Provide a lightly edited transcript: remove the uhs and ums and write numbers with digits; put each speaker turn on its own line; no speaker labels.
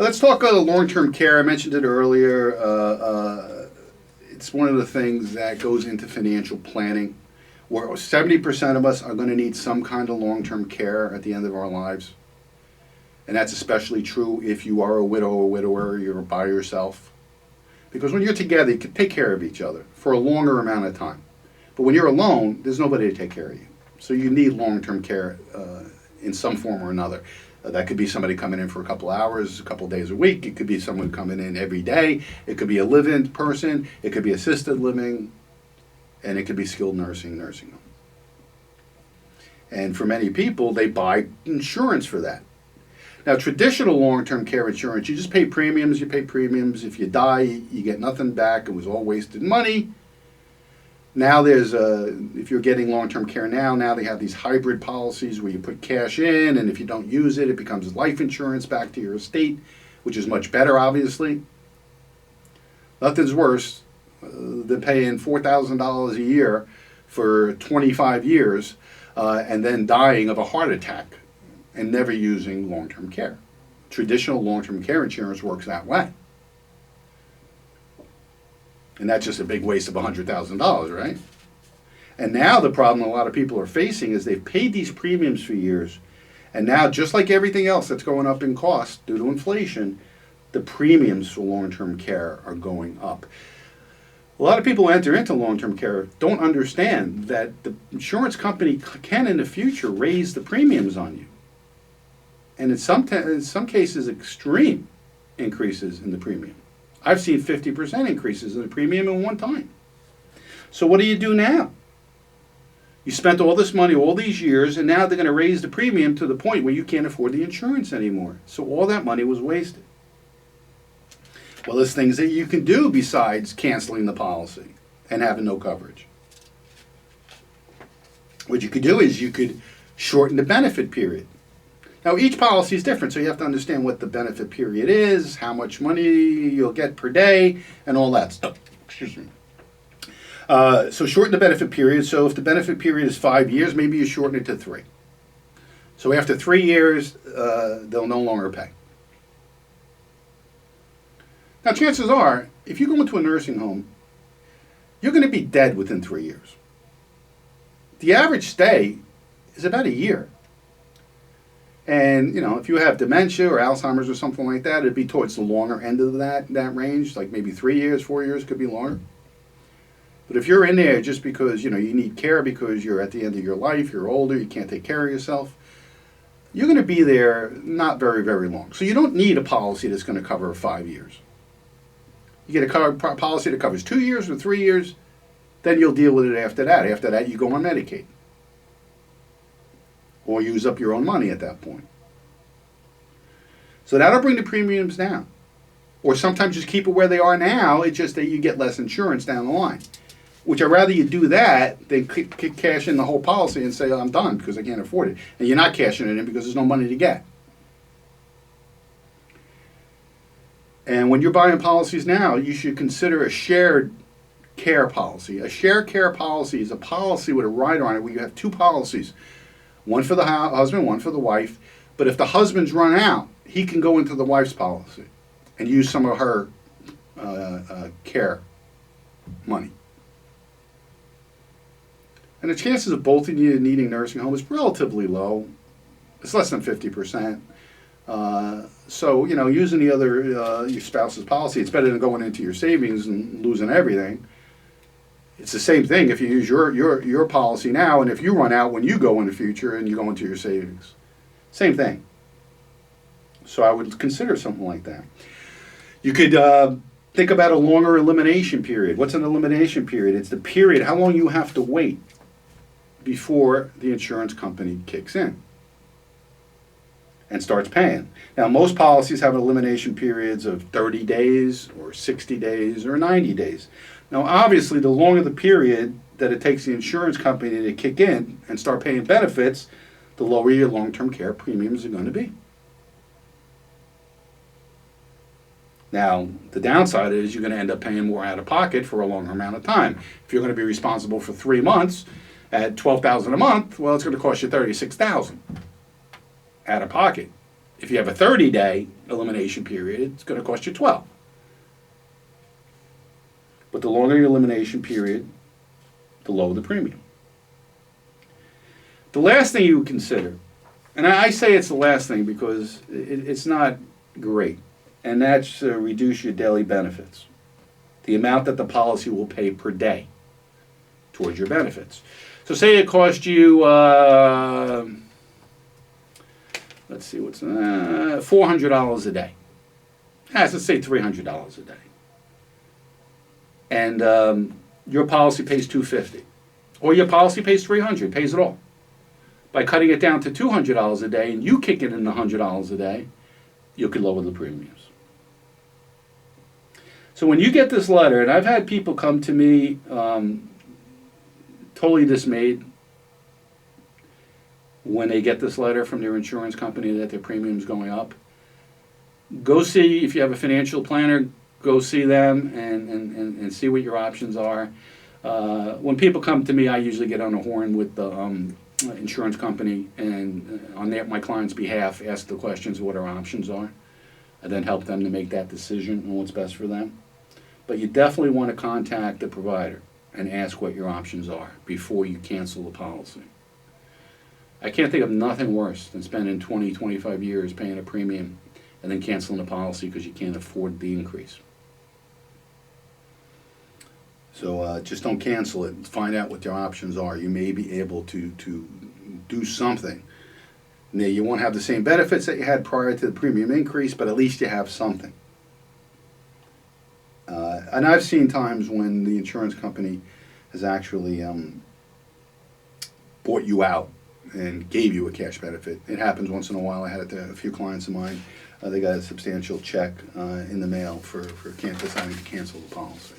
Let's talk long-term care. I mentioned it earlier. It's one of the things that goes into financial planning, where 70% of us are going to need some kind of long-term care at the end of our lives. And that's especially true if you are a widow or widower, you're by yourself. Because when you're together, you can take care of each other for a longer amount of time. But when you're alone, there's nobody to take care of you. So you need long-term care in some form or another. That could be somebody coming in for a couple hours, a couple days a week. It could be someone coming in every day. It could be a live-in person. It could be assisted living. And it could be skilled nursing home. And for many people, they buy insurance for that. Now, traditional long-term care insurance, you just pay premiums. You pay premiums. If you die, you get nothing back. It was all wasted money. Now if you're getting long-term care now they have these hybrid policies where you put cash in, and if you don't use it, it becomes life insurance back to your estate, which is much better, obviously. Nothing's worse than paying $4,000 a year for 25 years and then dying of a heart attack and never using long-term care. Traditional long-term care insurance works that way. And that's just a big waste of $100,000, right? And now the problem a lot of people are facing is they've paid these premiums for years, and now just like everything else that's going up in cost due to inflation, the premiums for long-term care are going up. A lot of people who enter into long-term care don't understand that the insurance company can in the future raise the premiums on you. And in some cases, extreme increases in the premium. I've seen 50% increases in the premium in one time. So what do you do now? You spent all this money all these years, and now they're going to raise the premium to the point where you can't afford the insurance anymore. So all that money was wasted. Well, there's things that you can do besides canceling the policy and having no coverage. What you could do is you could shorten the benefit period. Now, each policy is different, so you have to understand what the benefit period is, how much money you'll get per day, and all that stuff. Excuse me. So shorten the benefit period. So if the benefit period is 5 years, maybe you shorten it to 3. So after 3 years, they'll no longer pay. Now, chances are, if you go into a nursing home, you're going to be dead within 3 years. The average stay is about a year. And, if you have dementia or Alzheimer's or something like that, it'd be towards the longer end of that range, like maybe 3 years, 4 years, could be longer. But if you're in there just because, you need care because you're at the end of your life, you're older, you can't take care of yourself, you're going to be there not very, very long. So you don't need a policy that's going to cover 5 years. You get a policy that covers 2 years or 3 years, then you'll deal with it after that. After that, you go on Medicaid. Or use up your own money at that point. So that'll bring the premiums down. Or sometimes just keep it where they are now, it's just that you get less insurance down the line. Which I'd rather you do that than cash in the whole policy and say, I'm done because I can't afford it. And you're not cashing it in because there's no money to get. And when you're buying policies now, you should consider a shared care policy. A shared care policy is a policy with a rider on it where you have two policies. One for the husband, one for the wife. But if the husband's run out, he can go into the wife's policy and use some of her care money. And the chances of both of you needing nursing home is relatively low. It's less than 50%. So, using the other, your spouse's policy, it's better than going into your savings and losing everything. It's the same thing if you use your policy now, and if you run out when you go in the future and you go into your savings. Same thing. So I would consider something like that. You could think about a longer elimination period. What's an elimination period? It's the period, how long you have to wait before the insurance company kicks in and starts paying. Now, most policies have elimination periods of 30 days or 60 days or 90 days. Now, obviously, the longer the period that it takes the insurance company to kick in and start paying benefits, the lower your long-term care premiums are going to be. Now, the downside is you're going to end up paying more out of pocket for a longer amount of time. If you're going to be responsible for 3 months at $12,000 a month, well, it's going to cost you $36,000 out of pocket If you have a 30-day elimination period, it's going to cost you 12. But the longer your elimination period, the lower the premium. The last thing you would consider, and I say it's the last thing because it's not great, and that's reduce your daily benefits. The amount that the policy will pay per day towards your benefits. So say it cost you, let's see, what's $400 a day. Let's say $300 a day. And your policy pays $250. Or your policy pays $300, pays it all. By cutting it down to $200 a day and you kicking in $100 a day, you could lower the premiums. So when you get this letter, and I've had people come to me totally dismayed when they get this letter from their insurance company that their premium's going up. Go see, if you have a financial planner, go see them and see what your options are. When people come to me, I usually get on the horn with the insurance company and on my client's behalf ask the questions of what our options are and then help them to make that decision on what's best for them. But you definitely want to contact the provider and ask what your options are before you cancel the policy. I can't think of nothing worse than spending 20, 25 years paying a premium and then canceling the policy because you can't afford the increase. So just don't cancel it. Find out what your options are. You may be able to do something. Now, you won't have the same benefits that you had prior to the premium increase, but at least you have something. And I've seen times when the insurance company has actually bought you out and gave you a cash benefit. It happens once in a while. I had it to a few clients of mine. They got a substantial check in the mail for deciding to cancel the policy.